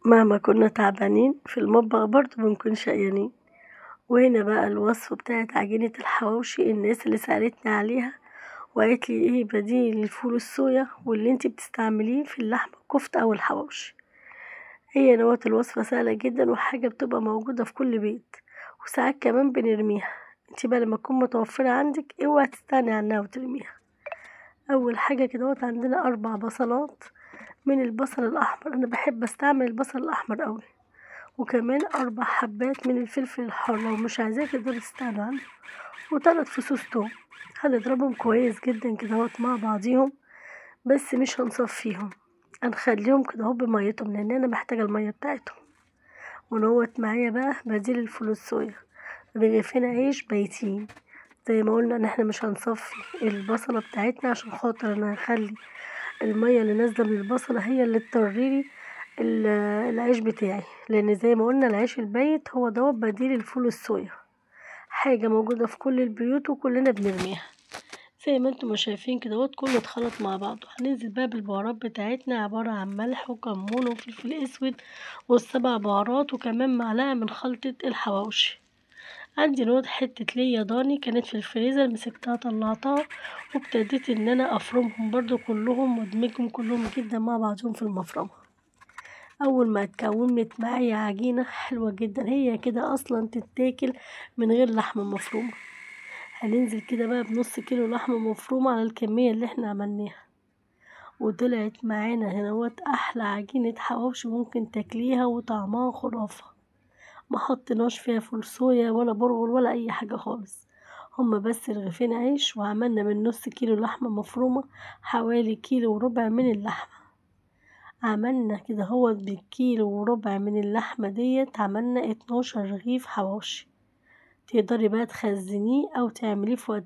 مهما كنا تعبانين في المطبخ برضه بنكون شقيانين. وهنا بقى الوصفة بتاعت عجينة الحواوشي، الناس اللي سألتني عليها وقالت لي ايه بديل الفول الصويا واللي انتي بتستعمليه في اللحمة الكفتة او الحواوشي. هي نوات الوصفة سهلة جدا وحاجة بتبقى موجودة في كل بيت، وساعات كمان بنرميها. انتي بقى لما تكون متوفرة عندك اوعي تستغني عنها وترميها. اول حاجة كده عندنا 4 بصلات من البصل الاحمر، انا بحب استعمل البصل الاحمر قوي، وكمان 4 حبات من الفلفل الحار، لو مش عايزاه تقدري تستغنوا عنه، و3 فصوص توم. هنضربهم كويس جدا كده مع بعضيهم، بس مش هنصفيهم، هنخليهم كده بميتهم لان انا محتاجه الميه بتاعتهم. ونوت معايا بقى بديل الفول الصويا، رغيفين عيش بايتين. زي ما قلنا ان احنا مش هنصفي البصله بتاعتنا عشان خاطر انا هخلي الميه اللي نازله من البصله هي اللي تطريلي العيش بتاعي، لان زي ما قلنا العيش البايت هو دوت بديل الفول الصويا، حاجه موجوده في كل البيوت وكلنا بنرميها. زي ما انتم شايفين كده كله اتخلط مع بعضه. هننزل بقى بالبهارات بتاعتنا، عباره عن ملح وكمون وفلفل اسود وال7 بهارات، وكمان معلقه من خلطه الحواوشي. عندي حته ليا ضاني كانت في الفريزر، مسكتها طلعتها وابتديت ان انا افرمهم برضو كلهم وادمجهم كلهم جدا مع بعضهم في المفرمه. اول ما اتكونت معايا عجينه حلوه جدا، هي كده اصلا تتاكل من غير لحمه مفرومه. هننزل كده بقى بنص كيلو لحمه مفرومه على الكميه اللي احنا عملناها، وطلعت معانا هنا احلى عجينه حواوشي ممكن تاكليها، وطعمها خرافه. ما حطيناش فيها فول صويا ولا برغل ولا اي حاجه خالص، هما بس رغيفين عيش، وعملنا من نص كيلو لحمه مفرومه حوالي كيلو وربع من اللحمه. عملنا كده بالكيلو وربع من اللحمه ديت عملنا 12 رغيف حواوشي. تقدري بقى تخزنيه او تعمليه في وقتها.